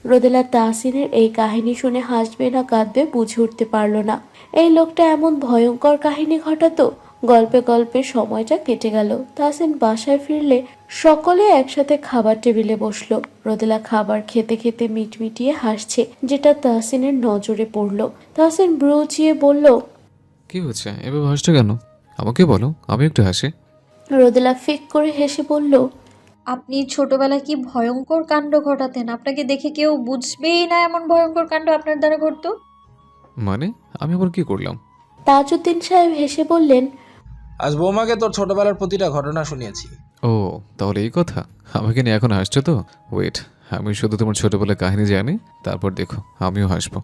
রোদেলা তাহসিনের এই কাহিনী শুনে হাসবে না কাঁদবে বুঝে উঠতে পারল না। এই লোকটা এমন ভয়ঙ্কর কাহিনী ঘটাতো। গল্পে গল্পে সময়টা কেটে গেল। তাহসিন বাসায় ফিরলে সকলে একসাথে খাবার টেবিলে বসলো। রোদেলা খাবার খেতে খেতে মিটমিটিয়ে হাসছে, যেটা তাহসিনের নজরে পড়ল। তাহসিন ভ্রু উঁচিয়ে বলল, কি হচ্ছে এভাবে হাসছো কেন? আমাকে বলো, আমি একটু হাসি। রোদেলা ফিক করে হেসে বলল, আপনি ছোটবেলায় কি ভয়ঙ্কর কাণ্ড ঘটাতেন! আপনাকে দেখে কেউ বুঝবেই না এমন ভয়ঙ্কর কাণ্ড আপনার দ্বারা ঘটতো। মানে আমি আবার কি করলাম? তাজউদ্দিন সাহেব হেসে বললেন, আজ বৌমাকে তোর ছোটবেলার প্রতিটা ঘটনা শুনিয়েছি। ও, তাহলে এই কথা। আমাকে নিয়ে এখন হাসছো তো? ওয়েট, আমি শুধু তোমার ছোটবেলার কাহিনী জানি, তারপর দেখো আমিও হাসবো।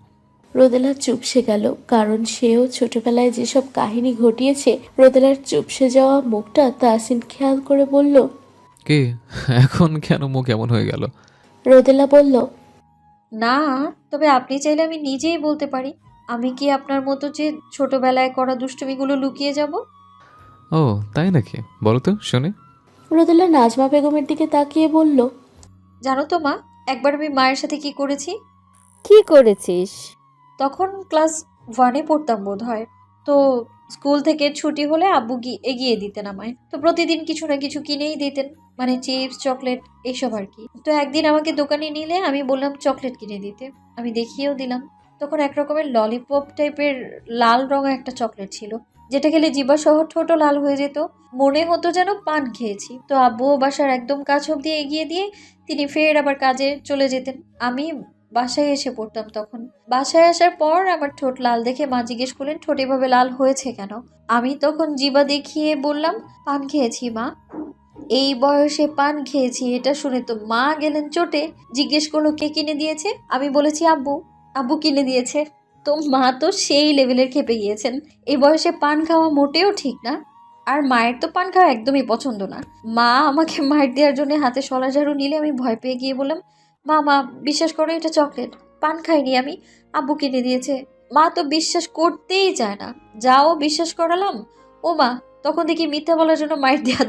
রোদেলা চুপসে গেল, কারণ সেও ছোটবেলায় যেসব কাহিনী ঘটিয়েছে। রোদেলার চুপসে যাওয়া মুখটা তাহসিন খেয়াল করে বলল, কি? এখন কেন মুখ এমন হয়ে গেল? রোদেলা বলল, না, তবে আপনি চাইলে আমি নিজেই বলতে পারি। আমি কি আপনার মতো যে ছোটবেলায় করা দুষ্টুমিগুলো লুকিয়ে যাব? ও, তাই নাকি? বলো তো শুনি। রোদেলা নাজমা বেগমের দিকে তাকিয়ে বলল, জানো তো মা, একবার আমি মায়ের সাথে কি করেছি। কি করেছিস? তখন ক্লাস 1-এ পড়তাম বোধ হয়। তো স্কুল থেকে ছুটি হলে আব্বু এগিয়ে দিতেন আমায়। তো প্রতিদিন কিছু না কিছু কিনেই দিতেন, মানে চিপস, চকলেট, এইসব আর কি। তো একদিন আমাকে দোকানে নিলে আমি বললাম চকলেট কিনে দিতে। আমি দেখিয়েও দিলাম। তখন এক রকমের ললিপপ টাইপের লাল রঙের একটা চকলেট ছিল, যেটা খেলে জিবা সহ ঠোঁটও লাল হয়ে যেত। মনে হতো যেন পান খেয়েছি। তো আব্বুও বাসার একদম কাছ অব্দি এগিয়ে দিয়ে তিনি ফের আবার কাজে চলে যেতেন। আমি বাসায় এসে পড়তাম তখন। বাসায় আসার পর আমার ঠোঁট লাল দেখে মা জিজ্ঞেস করলেন ঠোঁট এভাবে লাল হয়েছে কেন। আমি তখন জিবা দেখিয়ে বললাম, পান খেয়েছি মা। এই বয়সে পান খেয়েছি, এটা শুনে তো মা গেলেন চোটে। জিজ্ঞেস করলো কে কিনে দিয়েছে। আমি বলেছি আব্বু। আব্বু কিনে দিয়েছে। তো মা তো সেই লেভেলের খেপে গিয়েছেন। এই বয়সে পান খাওয়া মোটেও ঠিক না। আর মায়ের তো পান খাওয়া একদমই পছন্দ না। মা আমাকে মার দেওয়ার জন্য হাতে শলা ঝাড়ু নিলে আমি ভয় পেয়ে গিয়ে বললাম, মা মা বিশ্বাস করো এটা চকলেট, পান খাইনি আমি, আব্বু কিনে দিয়েছে। মা তো বিশ্বাস করতেই চায় না। যাও বিশ্বাস করালাম, ও মা, তখন দেখি মিথ্যা বলার জন্য মায়ের দেয়া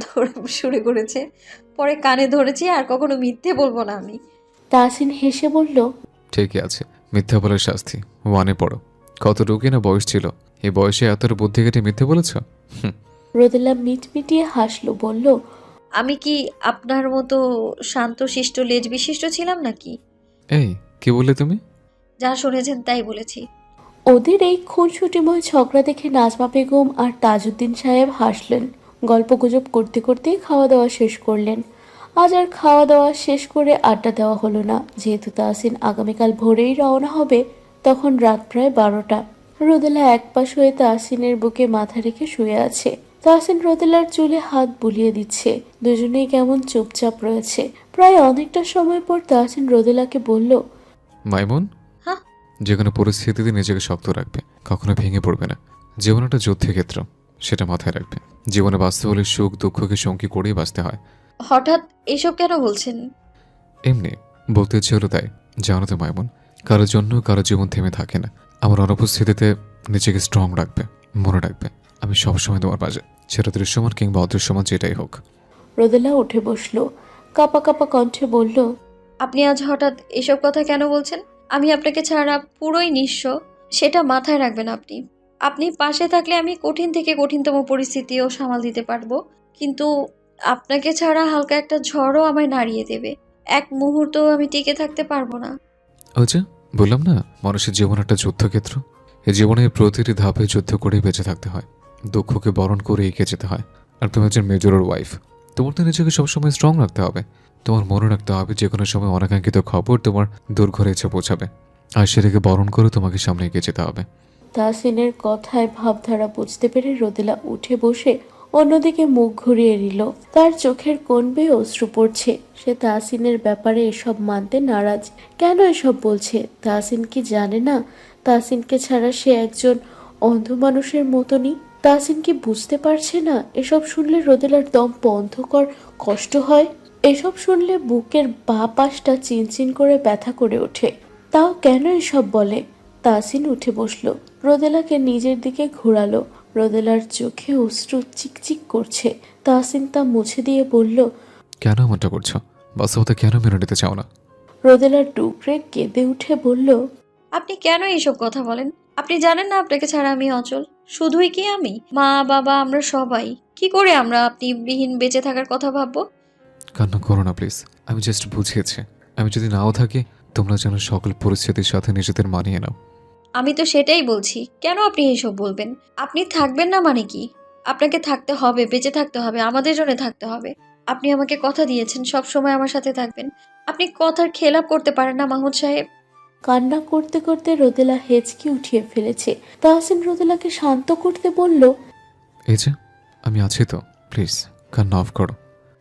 শুরু করেছে। পরে কানে ধরেছি আর কখনো মিথ্যে বলবো না আমি। তাহসিন হেসে বলল, ঠিকই আছে, মিথ্যা বলার শাস্তি। 1-এ পড়ো। কতটুকু না বয়স ছিল, এই বয়সে এতটা বুদ্ধি কেটে মিথ্যে বলেছ? রোদেলা মিটমিটিয়ে হাসলো, বলল, আমি কি আপনার মতো শান্তশিষ্ট লেজ বিশিষ্ট ছিলাম নাকি? এই, কি বললে তুমি? যা শুনেছেন তাই বলেছি। ওদের এই খুনসুটিময় ঝগড়া দেখে নাজমা বেগম আর তাজউদ্দিন সাহেব হাসলেন। গল্পগুজব করতে করতেই খাওয়া দাওয়া শেষ করলেন। আজ আর খাওয়া দাওয়া শেষ করে আড্ডা দেওয়া হলো না, যেহেতু তাহসিন আগামীকাল ভোরেই রওনা হবে। তখন রাত প্রায় 12টা। রোদেলা একপাশ হয়ে তাহসিনের বুকে মাথা রেখে শুয়ে আছে। তাহসিন রোদেলার চুলে হাত বুলিয়ে দিচ্ছে। দুজনেই কেমন চুপচাপ রয়েছে। প্রায় অনেকটা সময় পর তাহসিন রোদেলাকে বলল, মাইমুন, হ্যাঁ। যে কোনো পরিস্থিতিতে নিজেকে শক্ত রাখবে, কখনো ভেঙে পড়বে না। জীবন একটা যুদ্ধক্ষেত্র, সেটা মাথায় রাখবে। জীবনে বাঁচতে হলে সুখ দুঃখকে সঙ্গী করেই বাঁচতে হয়। হঠাৎ এসব কেন বলছেন? এমনি বলতে ইচ্ছে হলো তাই। জানো তো মাইমুন, কারোর জন্য কারো জীবন থেমে থাকে না। আমার অনুপস্থিতিতে নিজেকে স্ট্রং রাখবে, মনে রাখবে আমি সবসময় তোমার পাশে, সেটা দৃশ্যমান কিংবা অদৃশ্যমান যেটাই হোক। রোদেলা উঠে বসলো, কাঁপা কাঁপা কণ্ঠে বলল, আপনি আজ হঠাৎ এসব কথা কেন বলছেন? আমি আপনাকে ছাড়া পুরোই নিঃস্ব, সেটা মাথায় রাখবেন আপনি। আপনি পাশে থাকলে আমি কঠিন থেকে কঠিনতম পরিস্থিতিও সামাল দিতে পারবো। কিন্তু আপনাকে ছাড়া হালকা একটা ঝড়ও আমায় নাড়িয়ে দেবে। এক মুহূর্তও আমি টিকে থাকতে পারবো না। ওই যে বললাম না, মানুষের জীবন একটা যুদ্ধক্ষেত্র। এই জীবনে প্রতিটি ধাপে যুদ্ধ করেই বেঁচে থাকতে হয়, দুঃখকে বরণ করে এগিয়ে যেতে হয়। আর তুমি একজন মেজরের ওয়াইফ, তোমার তো নিজেকে সবসময় স্ট্রং রাখতে হবে। তোমার মনে রাখতে হবে যে কোনো সময় অনাকাঙ্ক্ষিত খবর তোমার দূর ঘরে এসে পৌঁছাবে, আর সেটাকে বরণ করে তোমাকে সামনে এগিয়ে যেতে হবে। তাহসিনের কথায় ভাবধারা বুঝতে পেরে রোদেলা উঠে বসে অন্যদিকে মুখ ঘুরিয়ে নিল। তার চোখের কোণ বেয়ে অশ্রু পড়ছে। সে তাহসিনের ব্যাপারে এসব মানতে নারাজ। কেন এসব বলছে? তাহসিন কি জানে না তাহসিনকে ছাড়া সে একজন অন্ধ মানুষের মতনই? তাহসিন কি বুঝতে পারছে না এসব শুনলে রোদেলার দম বন্ধ কর কষ্ট হয়? এসব শুনলে বুকের বাঁ পাশটা চিনচিন করে ব্যথা করে ওঠে। তাও কেন এসব বলে? তাহসিন উঠে বসলো, রোদেলাকে নিজের দিকে ঘোরালো। রোদেলার চোখে অশ্রু চিকচিক করছে। তাহসিন তা মুছে দিয়ে বলল, কেন এমনটা করছো? বাস্তবতা কেন মেনে নিতে চাও না? রোদেলা ডুকরে কেঁদে উঠে বলল, আপনি কেন এইসব কথা বলেন? আপনি জানেন না আপনাকে ছাড়া আমি অচল। শুধুই কি আমি, মা বাবা আমরা সবাই। কি করে আমরা আপনি বিহীন বেঁচে থাকার কথা ভাববো? কান্না করো না প্লিজ। আমি জাস্ট বুঝিয়েছি, আমি যদি নাও থাকি তোমরা যেন সকল পরিস্থিতির সাথে নিজেদের মানিয়ে নাও। আমি তো সেটাই বলছি, কেন আপনি এইসব বলবেন? আপনি থাকবেন না মানে কি? আপনাকে থাকতে হবে, বেঁচে থাকতে হবে, আমাদের জন্য থাকতে হবে। আপনি আমাকে কথা দিয়েছেন সব সময় আমার সাথে থাকবেন। আপনি কথার খেলাপ করতে পারেন না মাহমুদ সাহেব। কান্না করতে করতে রোদেলা হেঁচকি উঠিয়ে ফেলেছে। তাহসিন রোদেলাকে শান্ত করতে বলল, এই যে আমি আছি তো, প্লিজ কান্না অফ করো।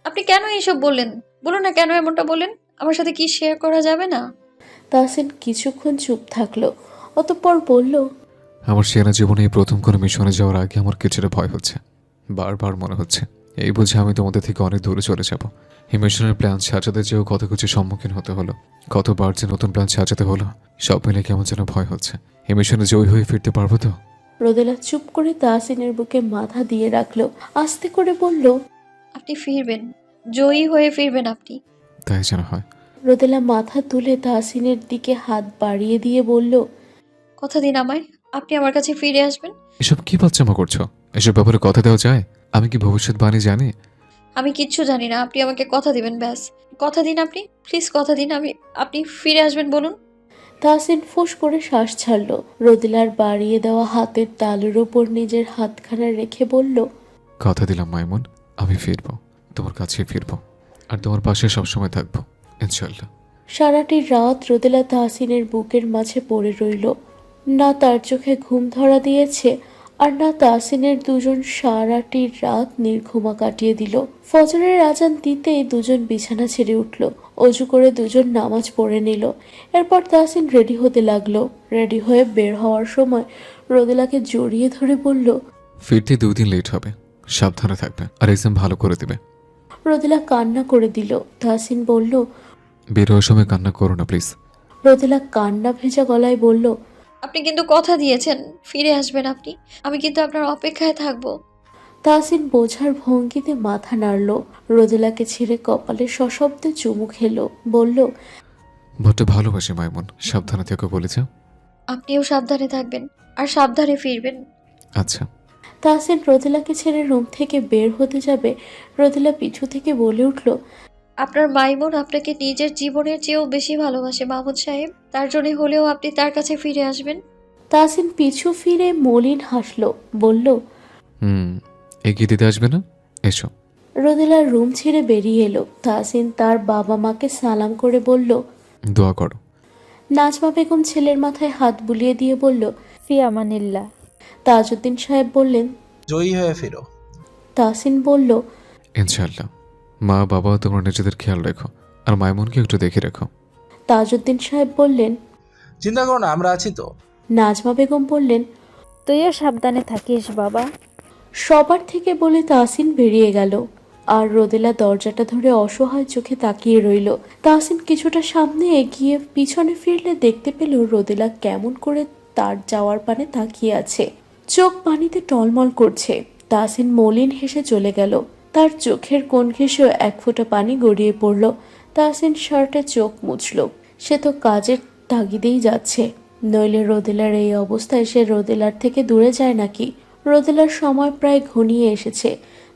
আপনি কেন এইসব বললেন? বলুন না কেন এমনটা বললেন? আমার সাথে কি শেয়ার করা যাবে না? তাহসিন কিছুক্ষণ চুপ থাকলো, অতঃপর বলল, আমার সেনা জীবনে এই প্রথম কোনো মিশনে যাওয়ার আগে আমার কিছুটা ভয় হচ্ছে। বারবার মনে হচ্ছে এই বুঝে আমি তোমাদের থেকে অনেক দূরে চলে যাব। এই মিশনের প্ল্যান সাজাতে যেও কত কিছুর সম্মুখীন হতে হলো, কতবার যে নতুন প্ল্যান সাজাতে হলো, সব মিলে কেমন যেন ভয় হচ্ছে। এই মিশনে জয়ী হয়ে ফিরতে পারবো তো? রোদেলা চুপ করে তাহসিনের বুকে মাথা দিয়ে রাখলো, আস্তে করে বলল, আপনি ফিরবেন, জয়ী হয়ে ফিরবেন আপনি। তাই যেন হয়। রোদেলা মাথা তুলে তাহসিনের দিকে হাত বাড়িয়ে দিয়ে বলল, কথা দিন আমায়, আপনি আমার কাছে ফিরে আসবেন। এসব কি বাচ্চামা করছো? এসব ব্যাপারে কথা দেওয়া যায়? আমি কি ভবিষ্যৎবাণী জানি? আমি কিচ্ছু জানি না, আপনি আমাকে কথা দিবেন ব্যাস। কথা দিন আপনি, প্লিজ কথা দিন। আপনি ফিরে আসবেন বলুন। তাহসিন ফোঁস করে শ্বাস ছাড়ল। রোদেলার বাড়িয়ে দেওয়া হাতের তালুর ওপর নিজের হাতখানা রেখে বলল, কথা দিলাম মাইমুন, আমি ফিরবো, তোমার কাছেই ফিরবো, আর তোমার পাশে সবসময় থাকবো ইনশাল্লাহ। সারাটি রাত রোদেলা তাহসিনের বুকের মাঝে পড়ে রইল। না তার চোখে ঘুম ধরা দিয়েছে, আর না তাহসিনের দুজন সারাটি রাত নির্ঘুমা কাটিয়ে দিল। ফজরের আজান দিতেই দুজন বিছানা ছেড়ে উঠল। অজু করে দুজন নামাজ পড়ে নিল। এরপর তাহসিন রেডি হতে লাগলো। রেডি হয়ে বের হওয়ার সময় রোদেলাকে জড়িয়ে ধরে বলল, ফিরতে 2 দিন লেট হবে, সাবধানে থাকবে আর এক্সাম ভালো করে দেবে। রোদেলা কান্না করে দিল। তাহসিন বলল, বের হওয়ার সময় কান্না করো না প্লিজ। রোদেলা কান্না ভেজা গলায় বলল, আপনি কিন্তু কথা দিয়েছেন ফিরে আসবেন আপনি। আমি কিন্তু আপনার অপেক্ষায় থাকবো। তাহসিন বোঝার ভঙ্গিতে মাথা নাড়ল। রোদেলাকে ছেড়ে কপালে সশব্দে চুমু খেলো, বলল, বড্ড ভালোবাসি মাইমুন, সাবধানে থেকো বলেছে। আপনিও সাবধানে থাকবেন আর সাবধানে ফিরবেন। আচ্ছা। তাহসিন রোদেলাকে ছেড়ে রুম থেকে বের হতে যাবে, রোদেলা পিছু থেকে বলে উঠল, আপনার মাইমুন আপনাকে নিজের জীবনের চেয়েও বেশি ভালোবাসে মাহমুদ সাহেব। তার জন্য হলেও আপনি তার কাছে ফিরে আসবেন। তাহসিন পিছু ফিরে মলিন হাসল, বলল, এগিয়ে দিতে আসবে না? এসো। রোদেলার রুম ছেড়ে বেরিয়ে এলো। তাহসিন তার বাবা মাকে সালাম করে বলল, দোয়া করো। নাজমা বেগম ছেলের মাথায় হাত বুলিয়ে দিয়ে বলল, ফি আমানিল্লাহ। তাজউদ্দিন সাহেব বললেন, জয়ী হয়ে ফিরো। তাহসিন বলল, ইনশাল্লাহ। মা বাবা তোমরা নিজেদের খেয়াল রেখো, আর মাইমুনকে একটু দেখে রেখো। তাজউদ্দিন সাহেব বললেন, চিন্তা করো না, আমরা আছি তো। নাজমা বেগম বললেন, তুইও সাবধানে থাকিস বাবা। সবার থেকে বলে তাহসিন বেরিয়ে গেল। আর রোদেলা দরজাটা ধরে অসহায় চোখে তাকিয়ে রইল। তাহসিন কিছুটা সামনে এগিয়ে পিছনে ফিরলে দেখতে পেল রোদেলা কেমন করে তার যাওয়ার পানে তাকিয়ে আছে, চোখ পানিতে টলমল করছে। তাহসিন মলিন হেসে চলে গেল। তার চোখের কোণ ঘেঁষেও এক ফোঁটা পানি গড়িয়ে পড়ল। তাহসিন শার্টে চোখ মুছল। সে তো কাজের তাগিদেই যাচ্ছে, নইলে রোদেলার এই অবস্থায় সে রোদেলার থেকে দূরে যায় নাকি? রোদেলার সময় প্রায় ঘনিয়ে এসেছে।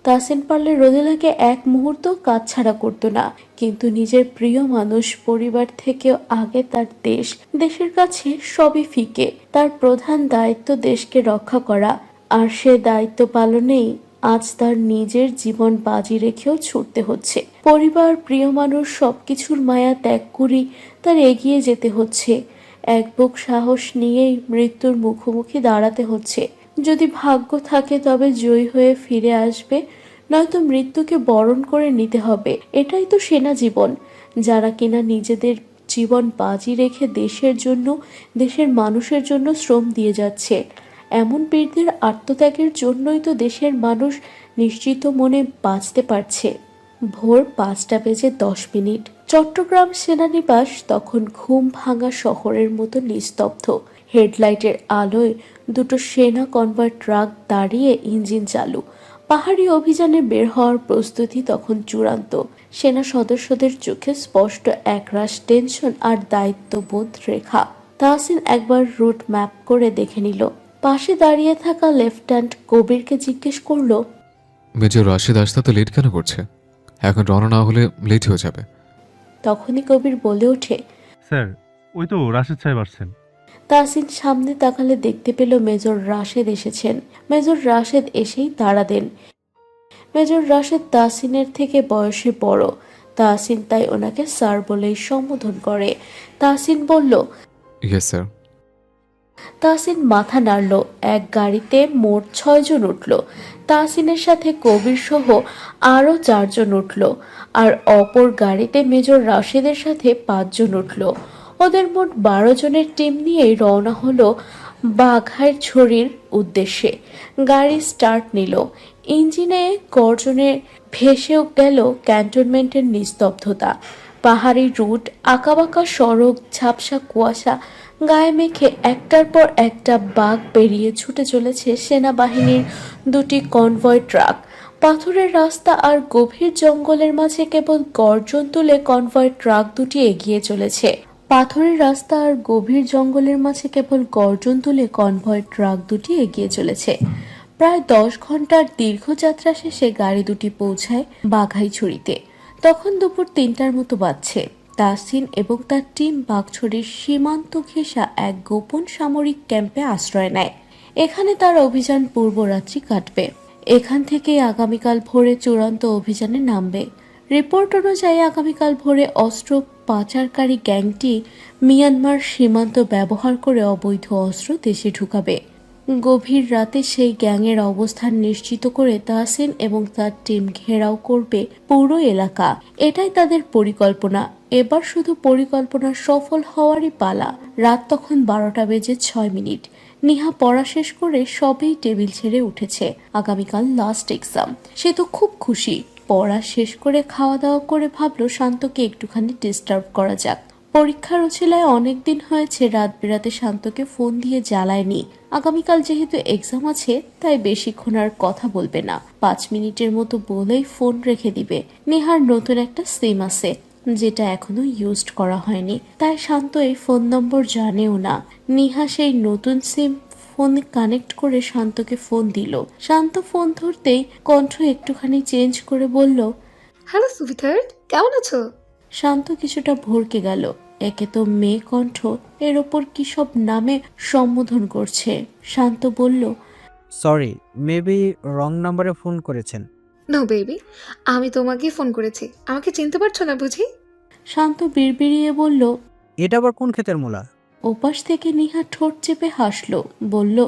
তাহসিন পারলে রোদেলাকে এক মুহূর্ত কাজ ছাড়া করতো না, কিন্তু নিজের প্রিয় মানুষ, পরিবার থেকেও আগে তার দেশ, দেশের কাছে সবই ফিকে। তার প্রধান দায়িত্ব দেশকে রক্ষা করা, আর সে দায়িত্ব পালনেই আজ তার নিজের জীবন বাজি রেখেও ছুটতে হচ্ছে। পরিবার, প্রিয় মানুষ সবকিছুর মায়া ত্যাগ করি তার এগিয়ে যেতে হচ্ছে। এক বুক সাহস নিয়েই মৃত্যুর মুখোমুখি দাঁড়াতে হচ্ছে। যদি ভাগ্য থাকে তবে জয়ী হয়ে ফিরে আসবে, নয়তো মৃত্যুকে বরণ করে নিতে হবে। এটাই তো সেনা জীবন। যারা কিনা নিজেদের জীবন বাজি রেখে দেশের জন্য, দেশের মানুষের জন্য শ্রম দিয়ে যাচ্ছে, এমন বীরদের আত্মত্যাগের জন্যই তো দেশের মানুষ নিশ্চিত মনে বাঁচতে পারছে। ভোর 5:10 চট্টগ্রাম সেনানিবাস তখন ঘুম ভাঙা শহরের মতো নিস্তব্ধ। হেডলাইটের আলোয় দুটো সেনা কনভয় ট্রাক দাঁড়িয়ে, ইঞ্জিন চালু। পাহাড়ি অভিযানে বের হওয়ার প্রস্তুতি তখন চূড়ান্ত। সেনা সদস্যদের চোখে স্পষ্ট একরাশ টেনশন আর দায়িত্ববোধ রেখা। তাহসিন একবার রুট ম্যাপ করে দেখে নিল। পাশে দাঁড়িয়ে থাকা লেফটেন্যান্ট কবিরকে জিজ্ঞেস করলো, মেজর রাশিদ আসতে তো লেট কেন করছে? এখন রওনা না হলে লেট হয়ে যাবে। তখনই কবির বলে ওঠে। স্যার, ওই তো রাশেদ সাহেব আসছেন। তাহসিন সামনে তাকালে দেখতে পেল মেজর রাশেদ এসেছেন। মেজর রাশেদ এসেই তাড়া দেন। মেজর রাশেদ তাহসিনের থেকে বয়সে বড়। তাহসিন তাই ওনাকে স্যার বলেই সম্বোধন করে। তাহসিন বলল, ইয়েস স্যার। তাহসিন মাথা নাড়ল। এক গাড়িতে মোট 6 জন উঠল। তাহসিনের সাথে কবির সহ আরও 4 জন উঠল, আর অপর গাড়িতে মেজর রাশেদের সাথে 5 জন উঠল। ওদের মোট 12 জনের টিম নিয়েই রওনা হলো বাঘাইছড়ির উদ্দেশ্যে। গাড়ি স্টার্ট নিল। ইঞ্জিনে গর্জনে ভেসেও গেল ক্যান্টনমেন্টের নিস্তব্ধতা। পাহাড়ি রুট, আঁকাবাঁকা সড়ক, ঝাপসা কুয়াশা গায়ে মেখে একটার পর একটা বাঘ পেরিয়ে ছুটে চলেছে সেনাবাহিনীর 2টি কনভয় ট্রাক। পাথরের রাস্তা আর গভীর জঙ্গলের মাঝে কেবল গর্জন তুলে কনভয় ট্রাক দুটি এগিয়ে চলেছে। পাথরের রাস্তা আর গভীর জঙ্গলের মাঝে কেবল গর্জন তুলে কনভয় ট্রাক দুটি এগিয়ে চলেছে। প্রায় 10 ঘন্টার দীর্ঘ যাত্রা শেষে গাড়ি দুটি পৌঁছায় বাঘাইছড়িতে। তখন দুপুর 3টার মতো বাজছে। তাহসিন এবং তার টিম বাঘছড়ির সীমান্ত ঘেঁষা এক গোপন সামরিক ক্যাম্পে আশ্রয় নেয়। এখানে তার অভিযান পূর্বরাত্রি কাটবে। এখান থেকেই আগামীকাল ভোরে চূড়ান্ত অভিযানে নামবে। রিপোর্ট অনুযায়ী আগামীকাল ভোরে অস্ত্র পাচারকারী গ্যাংটি মিয়ানমার সীমান্ত ব্যবহার করে অবৈধ অস্ত্র দেশে ঢুকাবে। গভীর রাতে সেই গ্যাংয়ের অবস্থান নিশ্চিত করে তাহসিন এবং তার টিম ঘেরাও করবে পুরো এলাকা। এটাই তাদের পরিকল্পনা। এবার শুধু পরিকল্পনা সফল হওয়ারই পালা। রাত তখন 12:06। নিহা পড়া শেষ করে সবেই টেবিল ছেড়ে উঠেছে। আগামীকাল লাস্ট এক্সাম। সে তো খুব খুশি। পড়া শেষ করে খাওয়া দাওয়া করে ভাবলো শান্তকে একটুখানি ডিস্টার্ব করা যাক। পরীক্ষার উছিলায় অনেকদিন হয়েছে রাত বেরাতে শান্তকে ফোন দিয়ে জ্বালায়নি। আগামীকাল যেহেতু এক্সাম আছে তাই বেশিক্ষণ আর কথা বলবে না। 5 মিনিটের মতো বলেই ফোন রেখে দিবে। নেহার নতুন একটা সিম আছে যেটা এখনো ইউজড করা হয়নি, তাই শান্ত এই ফোন নম্বর জানেও না। নিহা সেই নতুন সিম ফোন কানেক্ট করে শান্তকে ফোন দিল। শান্ত ফোন ধরতেই কণ্ঠ একটুখানি চেঞ্জ করে বলল, হ্যালো সুইটার্ট, কেমন আছো? শান্ত কিছুটা ভরকে গেল। একে তো মেয়ে কণ্ঠ, এর ওপর কি সব নামে সম্বোধন করছে। শান্ত বলল, সরি, মেবি রং নাম্বারে ফোন করেছেন। নো বেবি, আমি তোমাকে ফোন করেছি। আমাকে চিনতে পারছো না বুঝি? শান্ত বিড়বিড়িয়ে বলল। এটা আবার কোন ক্ষেতের মূলা? ওপাশ থেকে নিহা ঠোঁট চেপে হাসলো, বলল,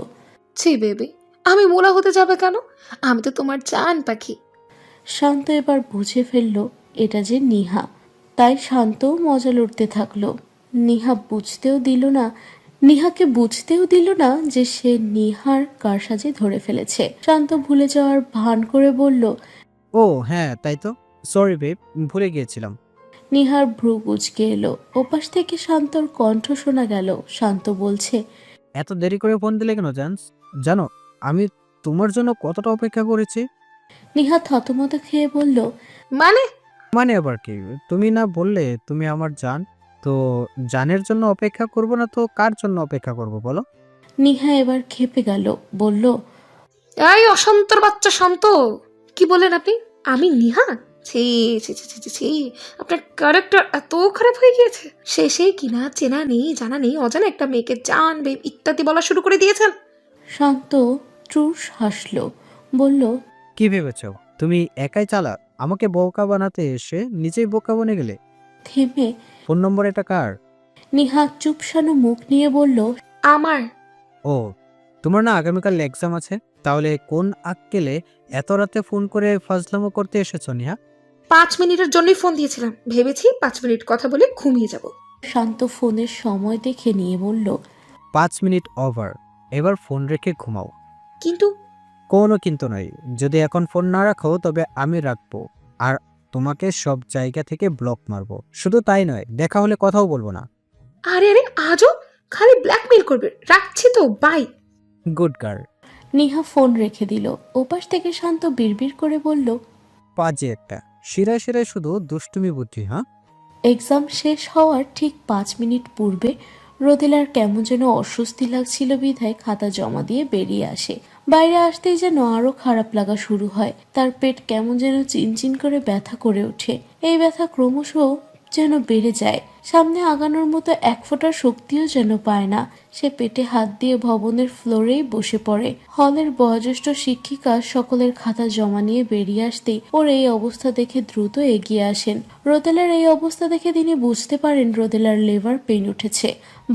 ছি বেবি, আমি মোলা হতে যাবে কেন? আমি তো তোমার জান পাখি। শান্ত এবার বুঝে ফেলল এটা যে নিহা, তাই শান্তও মজা লড়তে থাকলো। নিহাকে বুঝতেও দিল না যে সে নিহার কারসাজে ধরে ফেলেছে। শান্ত ভুলে যাওয়ার ভান করে বলল, ও হ্যাঁ, তাই তো। সরি বেব, ভুলে গিয়েছিলাম। নিহার ভ্রু কুঁচকে এলো। ওপাশ থেকে শান্তর কণ্ঠ শোনা গেল। শান্ত বলছে, এত দেরি করে ফোন দিলে কেন জানো আমি তোমার জন্য কতটা অপেক্ষা করেছি? নিহা থতমত খেয়ে বলল, মানে? মানে আবার কি? তুমি না বললে তুমি আমার জান? তো জানের জন্য অপেক্ষা করব না তো কার জন্য অপেক্ষা করব বলো? নিহা এবার খেপে গেল, বলল, এই অশান্তর বাচ্চা শান্ত, কি বলেন আপনি? আমি নিহা? ছি ছি ছি ছি ছি ছি, আপনার ক্যারেক্টার এত খারাপ হয়ে গিয়েছে। শেষে কিনা চেনা নেই জানা নেই অজানা একটা মেয়েকে জান বেব ইত্যাদি বলা শুরু করে দিয়েছেন। শান্ত ট্রুস হাসলো, বলল, কি ভেবেছো তুমি একাই চালা? আমাকে বোকা বানাতে এসে নিজেই বোকা বনে গেলে। থেমে ফোন নম্বর এটা কার? নিহা চুপসানো মুখ নিয়ে বলল, আমার। ও, তোমার না আগামীকাল এক্সাম আছে? তাহলে কোন আক্কেলে এত রাতে ফোন করে ফাজলামো করতে এসেছো নিহা? 5 মিনিটের জন্যই ফোন দিয়েছিলাম, ভেবেছি 5 মিনিট কথা বলে ঘুমিয়ে যাব। শান্ত ফোনের সময় দেখে নিয়ে বলল, 5 মিনিট ওভার, এবার ফোন রেখে ঘুমাও। কিন্তু কোনো কিন্তু নয়, যদি এখন ফোন না রাখো তবে আমি রাখবো, আর তোমাকে সব জায়গা থেকে ব্লক মারবো। শুধু তাই নয়, দেখা হলে কথাও বলবো না। আরে আরে আজও খালি ব্ল্যাকমেইল করবে। রাখছি তো, bye. Good girl. Niha phone রেখে দিল। ওপাশ থেকে শান্ত বিড়বিড় করে বলল, পাজে একটা শিরায় শিরায় শুধু দুষ্টুমি বুদ্ধি, হ্যাঁ? এক্সাম শেষ হওয়ার ঠিক 5 মিনিট পূর্বে রোদেলার কেমন যেন অস্বস্তি লাগছিল বিধায় খাতা জমা দিয়ে বেরিয়ে আসে। বাইরে আসতেই যেন আরো খারাপ লাগা শুরু হয়। তার পেট কেমন যেন চিনচিন করে ব্যথা করে ওঠে। এই ব্যথা ক্রমশ যেন বেড়ে যায়। সামনে আগানোর মতো এক ফোঁটা শক্তিও যেন পায় না। সে পেটে হাত দিয়ে ভবনের ফ্লোরেই বসে পড়ে। হলের বয়োজ্যেষ্ঠ শিক্ষিকা সকলের খাতা জমা নিয়ে বেরিয়ে আসতেই ওর এই অবস্থা দেখে দ্রুত এগিয়ে আসেন। রোদেলার এই অবস্থা দেখে তিনি বুঝতে পারেন রোদেলার লিভার পেইন উঠেছে।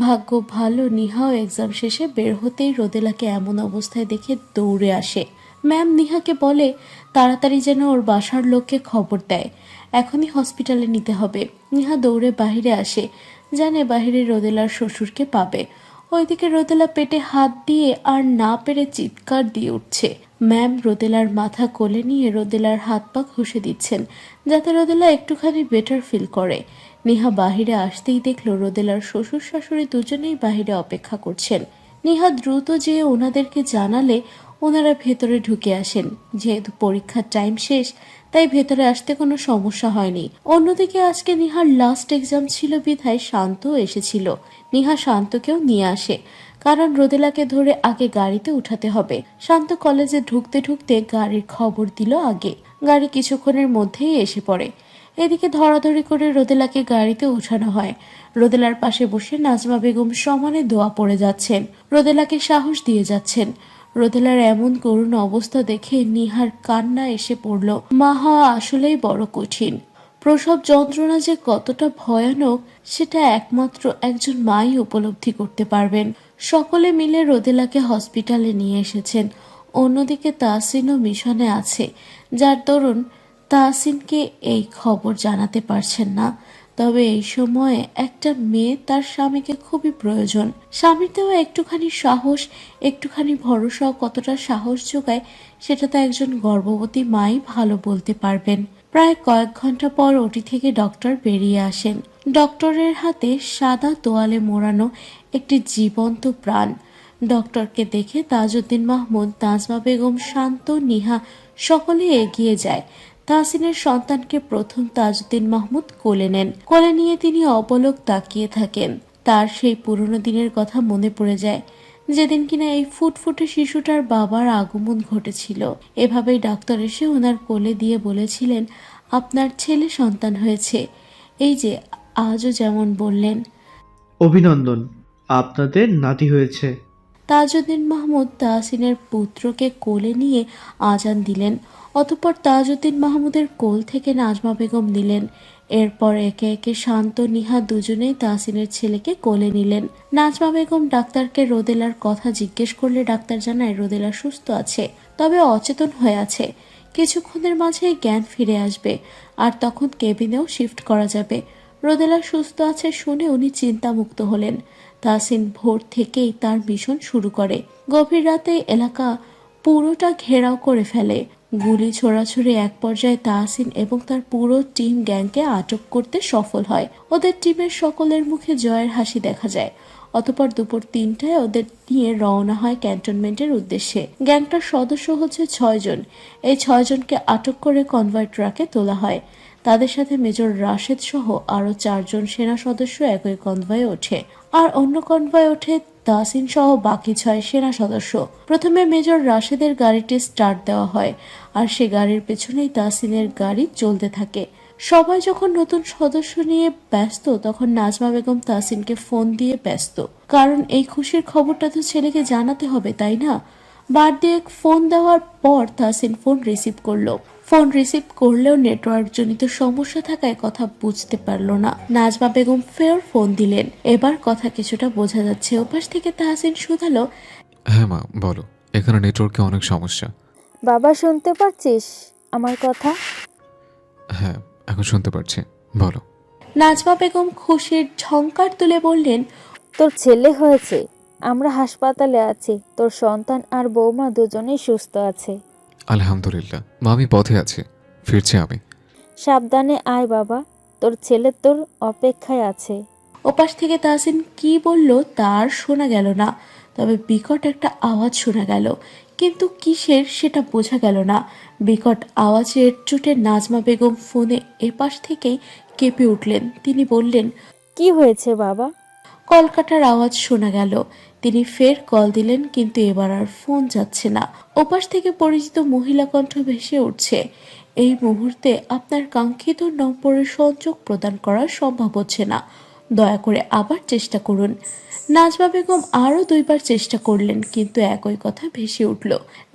ভাগ্য ভালো নিহাও এক্সাম শেষে বের হতেই রোদেলাকে এমন অবস্থায় দেখে দৌড়ে আসে। ম্যাম নিহাকে বলে তাড়াতাড়ি যেন ওর বাসার লোককে খবর দেয়, এখনই হসপিটালে নিতে হবে। নিহা দৌড়ে বাহিরে আসে, জানে বাহিরে রোদেলার শ্বশুরকে পাবে। ওইদিকে রোদেলা পেটে হাত দিয়ে আর না পেরে চিৎকার দিয়ে উঠছে। ম্যাম রোদেলার মাথা কোলে নিয়ে রোদেলার হাত পা ঘষে দিচ্ছেন, যাতে রোদেলা একটুখানি বেটার ফিল করে। নিহা বাহিরে আসতেই দেখলো রোদেলার শ্বশুর শাশুড়ি দুজনেই বাহিরে অপেক্ষা করছেন। নিহা দ্রুত যেয়ে ওনাদেরকে জানালে ওনারা ভেতরে ঢুকে আসেন। যেহেতু পরীক্ষার টাইম শেষ, তাই ভেতরে আসতে কোনো সমস্যা হয়নি। অন্যদিকে আজকে নিহার লাস্ট এক্সাম ছিল বিধায় শান্ত এসেছিল। নিহা শান্তকেও নিয়ে আসে, কারণ রোদেলাকে ধরে আগে গাড়িতে উঠাতে হবে। শান্ত কলেজে ঢুকতে ঢুকতে গাড়ির খবর দিল আগে। গাড়ি কিছুক্ষণের মধ্যেই এসে পড়ে। এদিকে ধরাধরি করে রোদেলাকে গাড়িতে উঠানো হয়। রোদেলার পাশে বসে নাজমা বেগম সমানে দোয়া পড়ে যাচ্ছেন, রোদেলাকে সাহস দিয়ে যাচ্ছেন। রোদেলার এমন করুণ অবস্থা দেখে নিহার কান্না এসে পড়ল। মা হওয়া আসলেই বড় কঠিন। প্রসব যন্ত্রণা যে কতটা ভয়ানক সেটা একমাত্র একজন মাই উপলব্ধি করতে পারবেন। সকলে মিলে রোদেলাকে হসপিটালে নিয়ে এসেছেন। অন্যদিকে তাহসিনও মিশনে আছে, যার দরুন তাহসিনকে এই খবর জানাতে পারছেন না। তবে এই সময়ে একটা মেয়ে তার স্বামীকে খুবই প্রয়োজন। স্বামীর দেওয়া একটুখানি সাহস, একটুখানি ভরসাও কতটা সাহস যোগায় সেটা তো একজন গর্ভবতী মাই ভালো বলতে পারবেন। প্রায় কয়েক ঘন্টা পর ওটি থেকে ডক্টর বেরিয়ে আসেন। ডক্টরের হাতে সাদা তোয়ালে মোড়ানো একটি জীবন্ত প্রাণ। ডক্টরকে দেখে তাজউদ্দিন মাহমুদ, নাজমা বেগম, শান্ত, নিহা সকলে এগিয়ে যায়। তাহসিনের সন্তানকে প্রথম তাজউদ্দিন মাহমুদ কোলে নেন। কোলে নিয়ে তিনি অপলক তাকিয়ে থাকেন। তার সেই পুরনো দিনের কথা মনে পড়ে যায়, যেদিন কিনা এই ফুটফুটে শিশুটার বাবার আগমন ঘটেছিল। এভাবেই ডাক্তার এসে ওনার কোলে দিয়ে বলেছিলেন, আপনার ছেলে সন্তান হয়েছে। এই যে আজও যেমন বললেন, অভিনন্দন, আপনাদের নাতি হয়েছে। তাজউদ্দিন মাহমুদ তাহসিনের পুত্রকে কোলে নিয়ে আজান দিলেন। অতঃপর তাজউদ্দিন মাহমুদের কোল থেকে নাজমা বেগম নিলেন। এরপর একে একে শান্ত, নিহা দুজনেই তাহসিনের ছেলেকে কোলে নিলেন। নাজমা বেগম ডাক্তারকে রোদেলার কথা জিজ্ঞেস করলে ডাক্তার জানায় রোদেলা সুস্থ আছে, তবে অচেতন হয়ে আছে। কিছুক্ষণের মাঝেই জ্ঞান ফিরে আসবে, আর তখন কেবিনেও শিফট করা যাবে। রোদেলা সুস্থ আছে শুনে উনি চিন্তামুক্ত হলেন। তাহসিন ভোর থেকেই তার মিশন শুরু করে। গভীর রাতে এলাকা পুরোটা ঘেরাও করে ফেলে। গুলি ছোড়াছুড়ি এক পর্যায়ে তাহসিন এবং তার পুরো টিম গ্যাংকে আটক করতে সফল হয়। ওদের টিমের সকলের মুখে জয়ের হাসি দেখা যায়। অতঃপর দুপুর 3টায় ওদের নিয়ে রওনা হয় ক্যান্টনমেন্টের উদ্দেশ্যে। গ্যাংটার সদস্য হচ্ছে 6 জন। এই 6 জনকে আটক করে কনভয় ট্রাকে তোলা হয়। তাদের সাথে মেজর রাশেদ সহ আরো 4 জন সেনা সদস্য একই কনভয়ে ওঠে, আর অন্য কনভয়ে ওঠে তাহসিন সহ বাকি 6 সেনা সদস্য। প্রথমে মেজর রাশেদের গাড়িটি স্টার্ট দেওয়া হয়, আর সে গাড়ির পেছনেই তাহসিনের গাড়ি চলতে থাকে। সবাই যখন নতুন সদস্য নিয়ে ব্যস্ত, তখন নাজমা বেগম তাহসিনকে ফোন দিয়ে ব্যস্ত, কারণ এই খুশির খবরটা তো ছেলেকে জানাতে হবে, তাই না? বার দিয়ে ফোন দেওয়ার পর তাহসিন ফোন রিসিভ করলো। ফোন রিসিভ করলেও নেটওয়ার্ক জনিত সমস্যা থাকায় কথা বুঝতে পারলো না। নাজমা বেগম ফের ফোন দিলেন। এবার কথা কিছুটা বোঝা যাচ্ছে। ওপাশ থেকে তাহসিন শুধালো, হ্যাঁ মা বলো, এখানে নেটওয়ার্কে অনেক সমস্যা। বাবা শুনতে পাচ্ছিস আমার কথা? হ্যাঁ এখন শুনতে পারছি, বলো। নাজমা বেগম খুশির ঝংকার তুলে বললেন, তোর ছেলে হয়েছে, আমরা হাসপাতালে আছি, তোর সন্তান আর বৌমা দুজনেই সুস্থ আছে। আলহামদুলিল্লাহ মা, আমি পথে আছি, ফিরছি আমি। সাবধানে আয় বাবা, তোর ছেলে তোর অপেক্ষায় আছে। ওপাশ থেকে তাহসিন কি বলল তার শোনা গেল না, তবে বিকট একটা আওয়াজ শোনা গেল। কিন্তু কিসের সেটা বোঝা গেল না। বিকট আওয়াজের চোটে নাজমা বেগম ফোনে এপাশ থেকেই কেঁপে উঠলেন। তিনি বললেন, কি হয়েছে বাবা? কল কাটার আওয়াজ শোনা গেল। তিনি ফের কল দিলেন, কিন্তু এবার আর ফোন যাচ্ছে না। ওপাশ থেকে পরিচিত মহিলা কণ্ঠ ভেসে উঠছে, এই মুহূর্তে আপনার কাঙ্ক্ষিত নম্বরের সংযোগ প্রদান করা সম্ভব হচ্ছে না, দয়া করে আবার চেষ্টা করুন। নাজমা বেগম আরও 2বার চেষ্টা করলেন, কিন্তু একই কথা ভেসে উঠল।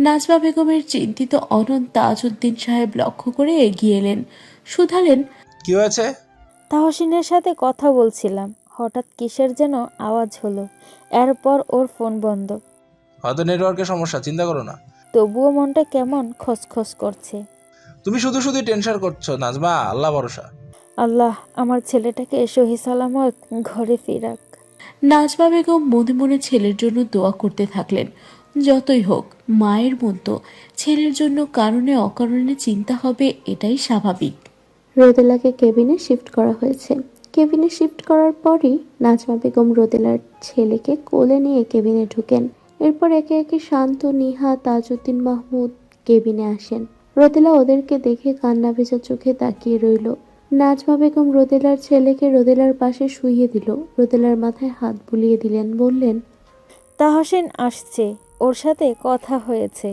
নাজমা বেগমের চিন্তিত অনন্ত তাজউদ্দিন সাহেব লক্ষ্য করে এগিয়ে এলেন, শুধালেন, কি হয়েছে? তাহসিনের সাথে কথা বলছিলাম, হঠাৎ কিসের যেন আওয়াজ হলো, এরপর ওর ফোন বন্ধ। হয়তো নেটওয়ার্কের সমস্যা, চিন্তা করো না। তবুও মনটা কেমন খসখস করছে। তুমি শুধু শুধু টেনশন করছো নাজমা, আল্লাহ ভরসা। আল্লাহ আমার ছেলেটাকে সহি সালামত ঘরে ফিরাক। নাজমা বেগম মনে মনে ছেলের জন্য দোয়া করতে থাকলেন। যতই হোক, মায়ের মতো ছেলের জন্য কারণে অকারণে চিন্তা হবে, এটাই স্বাভাবিক। রোদেলাকে কেবিনে শিফট করা হয়েছে। কেবিনে শিফট করার পরই নাজমা বেগম রোদেলার ছেলেকে কোলে নিয়ে কেবিনে ঢুকেন। এরপর একে একে শান্ত, নিহা, তাজউদ্দিন মাহমুদ কেবিনে আসেন। রোদেলা ওদেরকে দেখে কান্না ভেজা চোখে তাকিয়ে রইল। নাজমা বেগম রোদেলার ছেলেকে রোদেলার পাশে শুইয়ে দিল। রোদেলার মাথায় হাত বুলিয়ে দিলেন, বললেন, তাহসিন আসছে, ওর সাথে কথা হয়েছে।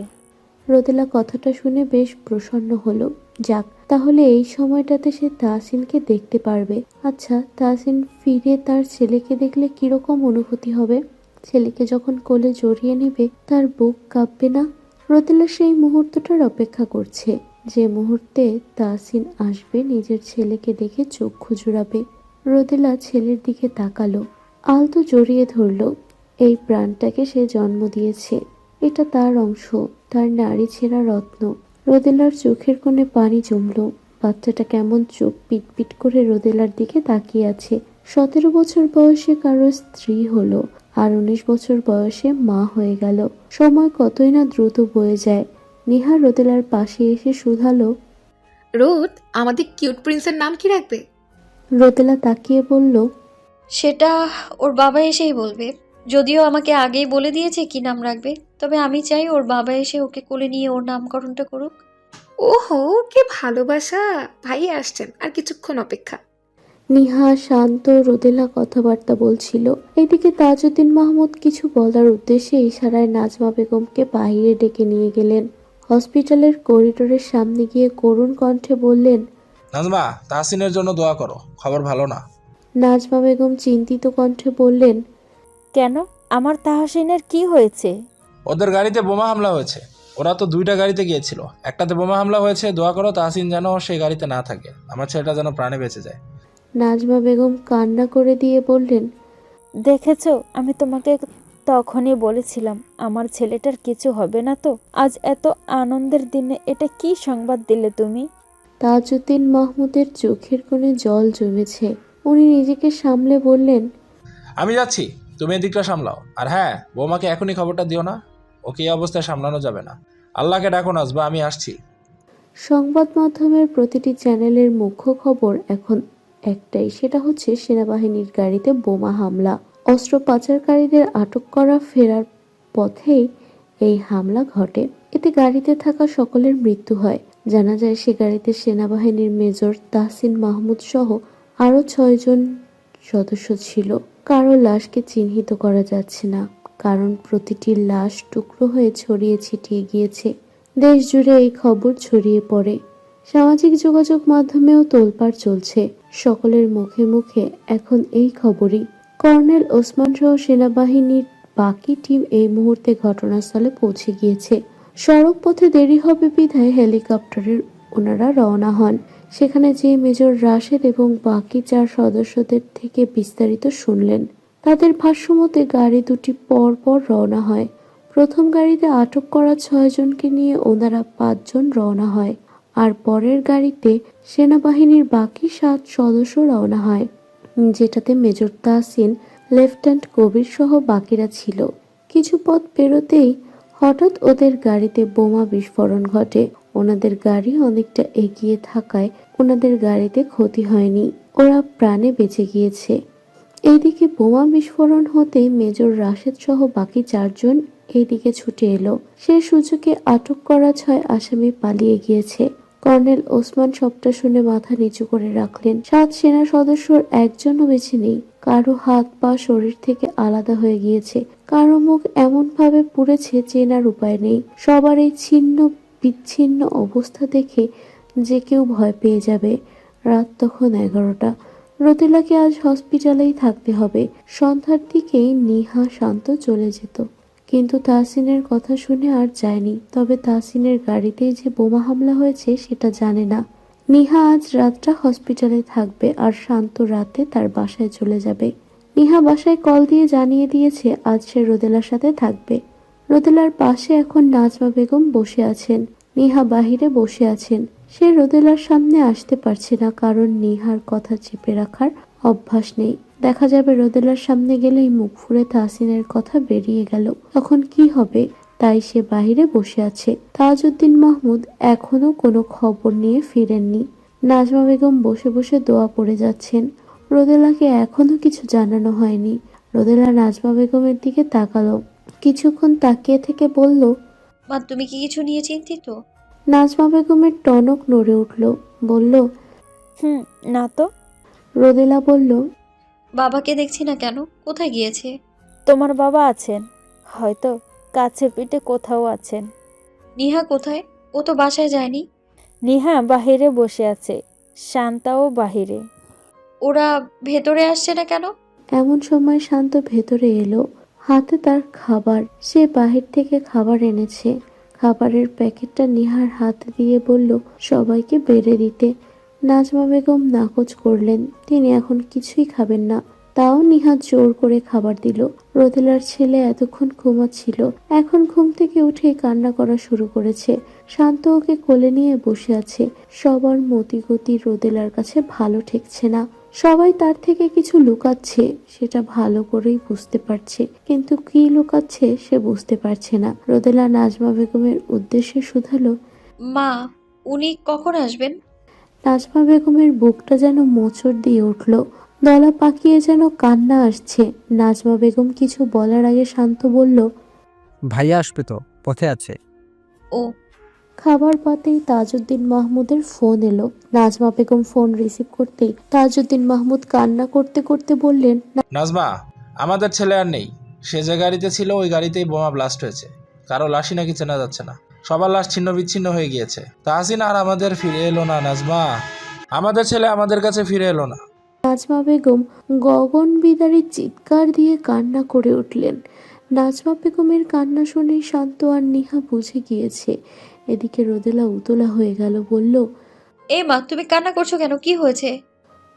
রোদেলা কথাটা শুনে বেশ প্রসন্ন হলো। যাক, তাহলে এই সময়টাতে সে তাহসিনকে দেখতে পারবে। আচ্ছা, তাহসিন ফিরে তার ছেলেকে দেখলে কিরকম অনুভূতি হবে? ছেলেকে যখন কোলে জড়িয়ে নেবে, তার বুক কাঁপবে না? রোদেলা সেই মুহূর্তটার অপেক্ষা করছে, যে মুহূর্তে তাহসিন আসবে, নিজের ছেলেকে দেখে চক্ষু জুড়াবে। রোদেলা ছেলের দিকে তাকালো, আলতো জড়িয়ে ধরলো। এই প্রাণটাকে সে জন্ম দিয়েছে, এটা তার অংশ, তার নারী ছেঁড়া রত্ন। রোদেলার চোখের কোণে পানি জমল। বাচ্চাটা কেমন চোখ পিটপিট করে রোদেলার দিকে তাকিয়ে আছে। 17 বছর বয়সে কারো স্ত্রী হলো, আর 19 বছর বয়সে মা হয়ে গেল। সময় কতই না দ্রুত বয়ে যায়। নিহা রোদেলার পাশে এসে শুধালো, রোদ, আমাদের কিউট প্রিন্সের নাম কি রাখবে? রোদেলা তাকিয়ে বলল, সেটা ওর বাবা এসেই বলবে। যদিও আমাকে আগেই বলে দিয়েছে কি নাম রাখবে, তবে আমি চাই ওর বাবা এসে ওকে কোলে নিয়ে ওর নামকরণটা করুক। ওহো, কি ভালোবাসা! ভাই আসছেন, আর কিছুক্ষণ অপেক্ষা। নিহা, শান্ত, রোদেলা কথাবার্তা বলছিল। এদিকে তাজউদ্দিন মাহমুদ কিছু বলার উদ্দেশ্যে ইশারায় নাজমা বেগমকে বাইরে ডেকে নিয়ে গেলেন। হসপিটালের করিডোরের সামনে গিয়ে করুণ কণ্ঠে বললেন, নাজমা, তাহসিনের জন্য দোয়া করো, খবর ভালো না। নাজমা বেগম চিন্তিত কণ্ঠে বললেন, কেন, আমার তাহসিনের কি হয়েছে? ওদের গাড়িতে বোমা হামলা হয়েছে। ওরা তো 2টা গাড়িতে গিয়েছিল, একটাতে বোমা হামলা হয়েছে। দোয়া করো তাহসিন যেন সেই গাড়িতে না থাকে, আমার ছেলেটা যেন প্রাণে বেঁচে যায়। নাজমা বেগম কান্না করে দিয়ে বললেন, দেখেছো, আমি তোমাকে তখনই বলেছিলাম আমার ছেলেটার কিছু হবে না তো। আজ এত আনন্দের দিনে এটা কি সংবাদ দিলে তুমি? তাজউদ্দিন মাহমুদের চোখের কোণে জল জমেছে। উনি নিজেকে সামলে বললেন, আমি যাচ্ছি, তুমি এদিকটা সামলাও। আর হ্যাঁ, বৌমাকে এখনই খবরটা দিও না, ওকে এই অবস্থায় সামলানো যাবে না। আল্লাহকে ডাকো নাজবা, আমি আসছি। সংবাদ মাধ্যমের প্রতিটি চ্যানেলের মুখ্য খবর এখন একটাই, সেটা হচ্ছে সেনাবাহিনীর গাড়িতে বোমা হামলা। অস্ত্র পাচারকারীদের আটক করা ফেরার পথেই এই হামলা ঘটে। এতে গাড়িতে থাকা সকলের মৃত্যু হয়। জানা যায় সে গাড়িতে সেনাবাহিনীর মেজর তাহসিন মাহমুদ সহ আরও 6 জন সদস্য ছিল। কারো লাশকে চিহ্নিত করা যাচ্ছে না, কারণ প্রতিটি লাশ টুকরো হয়ে ছড়িয়ে ছিটিয়ে গিয়েছে। দেশ জুড়ে এই খবর ছড়িয়ে পড়ে। সামাজিক যোগাযোগ মাধ্যমেও তোলপাড় চলছে। সকলের মুখে মুখে এখন এই খবরই। কর্নেল ওসমান সহ সেনাবাহিনীর বাকি টিম এই মুহূর্তে ঘটনাস্থলে পৌঁছে গিয়েছে। সড়ক পথে দেরি হবে বিধায় হেলিকপ্টারের ওনারা রওনা হন। সেখানে যে মেজর রাশেদ এবং বাকি 4 সদস্যদের থেকে বিস্তারিত শুনলেন। তাদের ভাষ্যমতে গাড়ি দুটি পর পর রওনা হয়। প্রথম গাড়িতে আটক করা 6 জনকে নিয়ে ওনারা 5 জন রওনা হয়, আর পরের গাড়িতে সেনাবাহিনীর বাকি 7 সদস্য রওনা হয়, যেটাতে মেজর তাহসিন, লেফটেন্যান্ট কবির সহ বাকিরা ছিল। কিছু পথ পেরোতেই হঠাৎ ওদের গাড়িতে বোমা বিস্ফোরণ ঘটে। ওনাদের গাড়ি অনেকটা এগিয়ে থাকায় ওনাদের গাড়িতে ক্ষতি হয়নি, ওরা প্রাণে বেঁচে গিয়েছে। এইদিকে বোমা বিস্ফোরণ হতে মেজর রাশেদ সহ বাকি 4 জন এইদিকে ছুটে এলো। সে সুযোগে আটক করা 6 আসামি পালিয়ে গিয়েছে। কর্নেল ওসমান সবটা শুনে মাথা নিচু করে রাখলেন। 7 সেনা সদস্যর একজনও বেঁচে নেই। কারো হাত পা শরীর থেকে আলাদা হয়ে গিয়েছে, কারো মুখ এমন ভাবে পুড়েছে চেনার উপায় নেই। সবার এই ছিন্ন বিচ্ছিন্ন অবস্থা দেখে যে কেউ ভয় পেয়ে যাবে। রাত তখন 11টা। রতিলাকে আজ হসপিটালেই থাকতে হবে। সন্ধ্যার দিকেই নিহা শান্ত চলে যেত, কিন্তু তাহসিনের কথা শুনে আর যায়নি। তবে তাহসিনের গাড়িতেই যে বোমা হামলা হয়েছে সেটা জানে না। নিহা আজ রাতটা হসপিটালে থাকবে আর শান্ত রাতে তার বাসায় চলে যাবে। নিহা বাসায় কল দিয়ে জানিয়ে দিয়েছে আজ সে রোদেলার সাথে থাকবে। রোদেলার পাশে এখন নাজমা বেগম বসে আছেন। নিহা বাহিরে বসে আছেন। সে রোদেলার সামনে আসতে পারছে না, কারণ নিহার কথা চেপে রাখার অভ্যাস নেই। দেখা যাবে রোদেলার সামনে গেলেই মুখ ফুঁড়ে তাহসিনের কথা বেরিয়ে গেল, তখন কি হবে? তাই সে বাহিরে বসে আছে। তাজউদ্দিন মাহমুদ এখনো কোনো খবর নিয়ে ফিরেননি। নাজমা বেগম বসে বসে দোয়া পড়ে যাচ্ছেন। রোদেলাকে এখনো কিছু জানানো হয়নি। রোদেলা নাজমা বেগমের দিকে তাকালো, কিছুক্ষণ তাকিয়ে থেকে বলল, মা তুমি কি কিছু নিয়ে চিন্তিত? নাজমা বেগমের টনক নড়ে উঠল। বলল, না তো। রোদেলা বলল, বাবাকে দেখছি না কেন? কোথায় গিয়েছে? তোমার বাবা আছেন, হয়তো কাছে পিঠে কোথাও আছেন। নিহা কোথায়? ও তো বাসায় যায়নি। নিহা বাহিরে বসে আছে, শান্তাও বাহিরে। ওরা ভেতরে আসছে না কেন? এমন সময় শান্ত ভেতরে এলো। হাতে তার খাবার। সে বাহির থেকে খাবার এনেছে। খাবারের প্যাকেটটা নিহার হাতে দিয়ে বলল সবাইকে বেড়ে দিতে। নাজমা বেগম নাকচ করলেন, তিনি এখন কিছুই খাবেন না। তাও নিহা জোর করে খাবার দিল। রোদেলার ছেলে এতক্ষণ ঘুমাচ্ছিল, এখন ঘুম থেকে উঠে কান্না করা শুরু করেছে। শান্ত ওকে কোলে নিয়ে বসে আছে। সবার মতিগতি রোদেলার কাছে ভালো ঠেকছে না। সবাই তার থেকে কিছু লুকাচ্ছে, সেটা ভালো করেই বুঝতে পারছে, কিন্তু কি লুকাচ্ছে সে বুঝতে পারছে না। রোদেলা নাজমা বেগমের উদ্দেশ্যে শুধালো, মা, উনি কখন আসবেন? নাজমা বেগমের বুকটা যেন মোচড় দিয়ে উঠল, গলা পাকিয়ে যেন কান্না আসছে। নাজমা বেগম কিছু বলার আগে শান্ত বলল, ভাইয়া আসবে তো, পথে আছে। ও। খাবার পাতেই তাজউদ্দিন মাহমুদের ফোন এলো। নাজমা বেগম ফোন রিসিভ করতেই তাজউদ্দিন মাহমুদ কান্না করতে করতে বললেন, নাজমা, আমাদের ছেলে আর নেই। সে যে গাড়িতে ছিল ওই গাড়িতেই বোমা ব্লাস্ট হয়েছে। কারো লাশই নাকি চেনা যাচ্ছে না। সবার লাশ ছিন্ন বিচ্ছিন্ন হয়ে গিয়েছে। তাহসিন আর আমাদের ফিরে এলো না নাজমা। আমাদের ছেলে আমাদের কাছে ফিরে এলো না। নাজমা বেগম গগন বিদারী চিৎকার দিয়ে কান্না করে উঠলেন। নাজমা বেগমের কান্না শুনেই শান্ত আর নিহা বুঝে গিয়েছে। এদিকে রোদেলা উতলা হয়ে গেল, বলল, এ মা, তুমি কান্না করছো কেন? কি হয়েছে?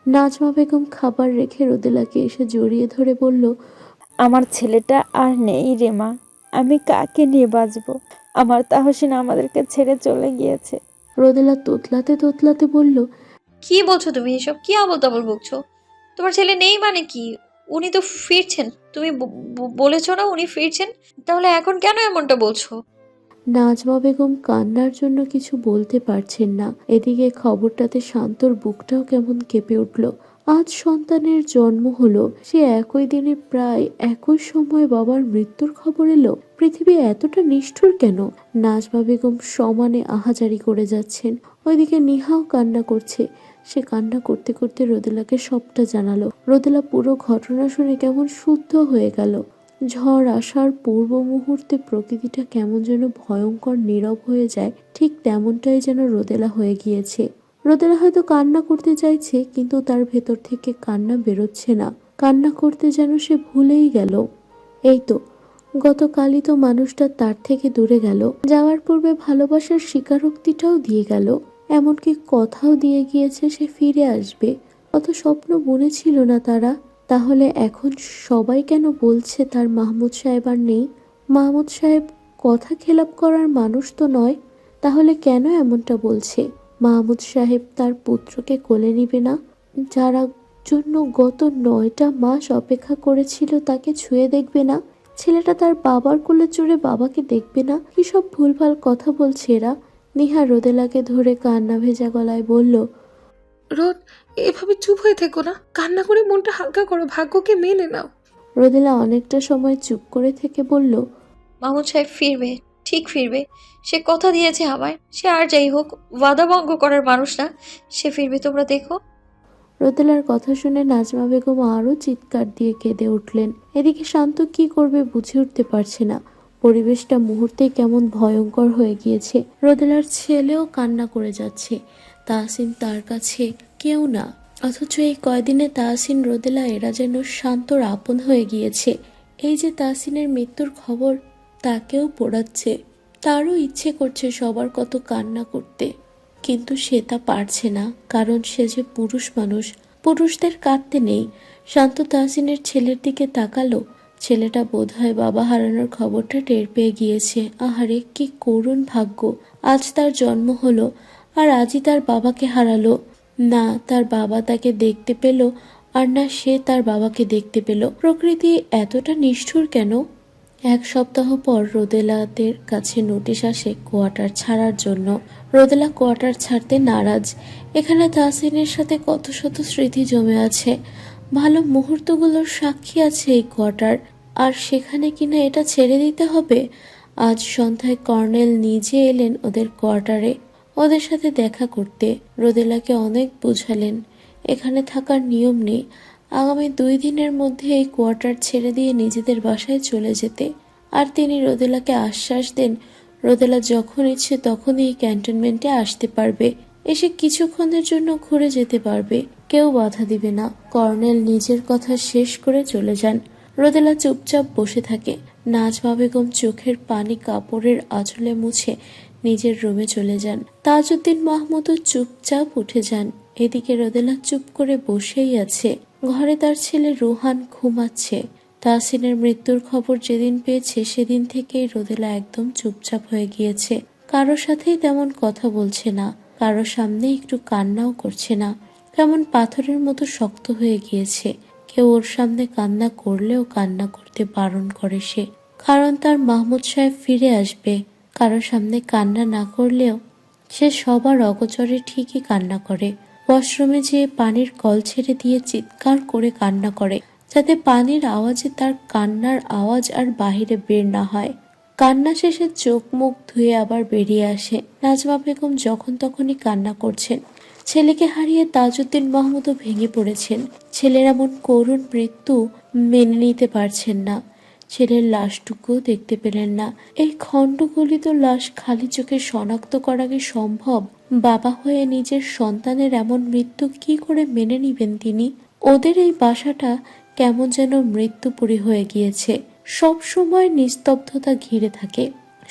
নাজমা বেগম খাবার রেখে রোদেলাকে এসে জড়িয়ে ধরে বলল, আমার ছেলেটা আর নেই রে মা, আমি কাকে নিয়ে বাঁচবো? আমার তাহসিন আমাদেরকে ছেড়ে চলে গিয়েছে। রোদেলা তোতলাতে তোতলাতে বলল, কি বলছো তুমি এসব? কি আবল তাবল বকছো? তোমার ছেলে নেই মানে কি? উনি তো ফিরছেন। তুমি বলেছো না উনি ফিরছেন, তাহলে এখন কেন এমনটা বলছো? নাজমা বেগম কান্নার জন্য কিছু বলতে পারছেন না। এদিকে খবরটাতে শান্তর বুকটাও কেমন কেঁপে উঠল। আজ সন্তানের জন্ম হলো, সে একই দিনে প্রায় একই সময় বাবার মৃত্যুর খবর এলো। পৃথিবী এতটা নিষ্ঠুর কেন? নাজমা বেগম সমানে আহাজারি করে যাচ্ছেন। ওইদিকে নিহাও কান্না করছে। সে কান্না করতে করতে রোদেলাকে সবটা জানালো। রোদেলা পুরো ঘটনা শুনে কেমন শুদ্ধ হয়ে গেল। ঝড় আসার পূর্ব মুহূর্তে প্রকৃতিটা কেমন যেন ভয়ঙ্কর নীরব হয়ে যায়, ঠিক তেমনটাই যেন রোদেলা হয়ে গিয়েছে। রোদেলা হয়তো কান্না করতে চাইছে, কিন্তু তার ভেতর থেকে কান্না বেরোচ্ছে না। কান্না করতে যেন সে ভুলেই গেল। এই তো গতকালই তো মানুষটা তার থেকে দূরে গেল, যাওয়ার পূর্বে ভালোবাসার স্বীকারোক্তিটাও দিয়ে গেল, এমনকি কথাও দিয়ে গিয়েছে সে ফিরে আসবে। কত স্বপ্ন বুনেছিল না তারা। তাহলে এখন সবাই কেন বলছে তার মাহমুদ সাহেব আর নেই? মাহমুদ সাহেব কথা খেলাপ করার মানুষ তো নয়, তাহলে কেন এমনটা বলছে? মাহমুদ সাহেব তার পুত্রকে কোলে নিবে না? যারা জন্য গত 9টা মাস অপেক্ষা করেছিল তাকে ছুঁয়ে দেখবে না? ছেলেটা তার বাবার কোলে চড়ে বাবাকে দেখবে না? কি সব ভুলভাল কথা বলছে এরা? নিহা রোদেলাকে ধরে কান্না ভেজা গলায় বলল, রোদ, এভাবে চুপ হয়ে থেকো না, কান্না করে মনটা হালকা করো, ভাগ্যকে মেনে নাও। রোদেলা অনেকটা সময় চুপ করে থেকে বলল, মাহমুদ সাহেব ফিরবে, ঠিক ফিরবে। সে কথা দিয়েছে আমায়। সে আর যাই হোক ওয়াদা ভঙ্গ করার মানুষ না। সে ফিরবে, তোমরা দেখো। রোদেলার কথা শুনে নাজমা বেগম আরও চিৎকার দিয়ে কেঁদে উঠলেন। এদিকে শান্ত কি করবে বুঝে উঠতে পারছে না। পরিবেশটা মুহূর্তেই কেমন ভয়ঙ্কর হয়ে গিয়েছে। রোদেলার ছেলেও কান্না করে যাচ্ছে। তাহসিন তার কাছে কেউ না, অথচ এই কয়দিনে তাহসিন, রোদেলা এরা যেন শান্তর আপন হয়ে গিয়েছে। এই যে তাহসিনের মৃত্যুর খবর তাকেও পোড়াচ্ছে। তারও ইচ্ছে করছে সবার কত কান্না করতে, কিন্তু সে তা পারছে না, কারণ সে যে পুরুষ মানুষ। পুরুষদের কাঁদতে নেই। শান্ত তাহসিনের ছেলের দিকে তাকালো। ছেলেটা বোধহয় বাবা হারানোর খবরটা টের পেয়ে গিয়েছে। আহারে, কি করুণ ভাগ্য। আজ তার জন্ম হলো, আর আজই তার বাবাকে হারালো। না তার বাবা তাকে দেখতে পেল, আর না সে তার বাবাকে দেখতে পেল। প্রকৃতি এতটা নিষ্ঠুর কেন? এক সপ্তাহ পর রোদেলাদের কাছে নোটিশ আসে কোয়ার্টার ছাড়ার জন্য। রোদেলা কোয়ার্টার ছাড়তে নারাজ। এখানে তাহসিনের সাথে কত শত স্মৃতি জমে আছে, ভালো মুহূর্তগুলোর সাক্ষী আছে এই কোয়ার্টার, আর সেখানে কিনা এটা ছেড়ে দিতে হবে। আজ সন্ধ্যায় কর্নেল নিজে এলেন ওদের কোয়ার্টারে ওদের সাথে দেখা করতে। রোদেলাকে অনেক বুঝালেন এখানে থাকার নিয়ম নেই, আগামী 2 দিনের মধ্যে এই কোয়ার্টার ছেড়ে দিয়ে নিজেদের বাসায় চলে যেতে। আর তিনি রোদেলাকে আশ্বাস দেন রোদেলা যখন ইচ্ছে তখনই এই ক্যান্টনমেন্টে আসতে পারবে, এসে কিছুক্ষণের জন্য ঘুরে যেতে পারবে, কেউ বাধা দিবে না। কর্নেল নিজের কথা শেষ করে চলে যান। রোদেলা চুপচাপ বসে থাকে। নাজমা বেগম চোখের পানি কাপড়ের আঁচলে মুছে নিজের রুমে চলে যান। তাজউদ্দিন মাহমুদও চুপচাপ উঠে যান। এদিকে রোদেলা চুপ করে বসেই আছে। ঘরে তার ছেলে রোহান ঘুমাচ্ছে। তাহসিনের মৃত্যুর খবর যেদিন পেয়েছে সেদিন থেকেই রোদেলা একদম চুপচাপ হয়ে গিয়েছে। কারোর সাথেই তেমন কথা বলছে না, কারোর সামনে একটু কান্নাও করছে না। কেমন পাথরের মতো শক্ত হয়ে গিয়েছে। কেউ ওর সামনে কান্না করলেও কান্না করতে বারণ করে সে, কারণ তার মাহমুদ সাহেব ফিরে আসবে। কারোর সামনে কান্না না করলেও সে সবার অগোচরে ঠিকই কান্না করে। ওয়াশরুমে যেয়ে পানির কল ছেড়ে দিয়ে চিৎকার করে কান্না করে, যাতে পানির আওয়াজে তার কান্নার আওয়াজ আর বাহিরে বের না হয়। কান্না শেষে চোখ মুখ ধুয়ে আবার বেরিয়ে আসে। নাজমা বেগম যখন তখনই কান্না করছেন। ছেলেকে হারিয়ে তাজউদ্দিন মাহমুদও ভেঙে পড়েছেন। ছেলের এমন করুণ মৃত্যু মেনে নিতে পারছেন না। ছেলের লাশটুকুও দেখতে পেলেন না। এই খণ্ডগলিত লাশ খালি চোখে শনাক্ত করা কি সম্ভব? বাবা হয়ে নিজের সন্তানের এমন মৃত্যু কি করে মেনে নিবেন তিনি? ওদের এই বাসাটা কেমন যেন মৃত্যুপুরী হয়ে গিয়েছে। সব সময় নিস্তব্ধতা ঘিরে থাকে।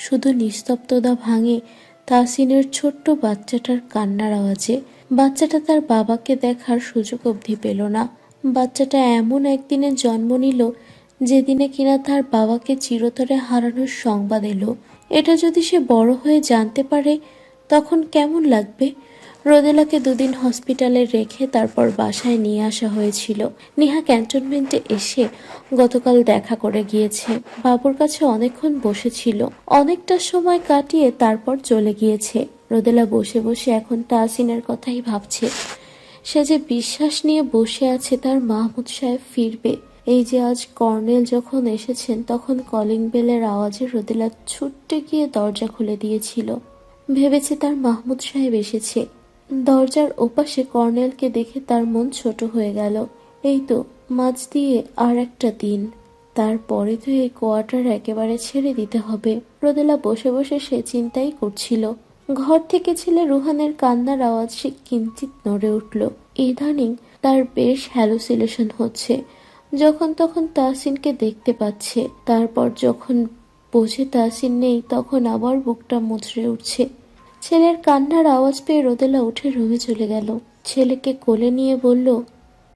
শুধু নিস্তব্ধতা ভাঙে তাহসিনের ছোট্ট বাচ্চাটার কান্নার আওয়াজে। বাচ্চাটা তার বাবাকে দেখার সুযোগ অবধি পেল না। বাচ্চাটা এমন একদিনে জন্ম নিল যেদিনে কিনা তার বাবাকে চিরতরে হারানোর সংবাদ এলো। এটা যদি সে বড় হয়ে জানতে পারে তখন কেমন লাগবে? রোদেলাকে 2 দিন হসপিটালে রেখে তারপর বাসায় নিয়ে আসা হয়েছিল। নেহা ক্যান্টনমেন্টে এসে গতকাল দেখা করে গিয়েছে। বাবুর কাছে অনেকক্ষণ বসেছিল, অনেকটা সময় কাটিয়ে তারপর চলে গিয়েছে। রোদেলা বসে বসে এখন তাহসিনের কথাই ভাবছে। সে যে বিশ্বাস নিয়ে বসে আছে তার মাহমুদ সাহেব ফিরবে। এই যে আজ কর্নেল যখন এসেছেন তখন কলিং বেলের আওয়াজে রোদেলা ছুটে গিয়ে দরজা খুলে দিয়েছিল। ভেবেছে তার মাহমুদ সাহেব এসেছে। দরজার ওপাশে কর্নেলকে দেখে তার মন ছোট হয়ে গেল। এই তো মাঝ দিয়ে আর একটা দিন, তারপরে তো এই কোয়ার্টার একেবারে ছেড়ে দিতে হবে। রোদেলা বসে বসে সে চিন্তাই করছিল। ঘর থেকে ছেলে রুহানের কান্নার আওয়াজ সে কিঞ্চিত নড়ে উঠল। ইদানিং তার বেশ হ্যালুসিনেশন হচ্ছে। যখন তখন তাহসিনকে দেখতে পাচ্ছে, তারপর যখন বোঝে তাহসিন নেই তখন আবার বুকটা মুচড়ে উঠছে। ছেলের কান্নার আওয়াজ পেয়ে রোদেলা উঠে রুমে চলে গেল। ছেলেকে কোলে নিয়ে বলল,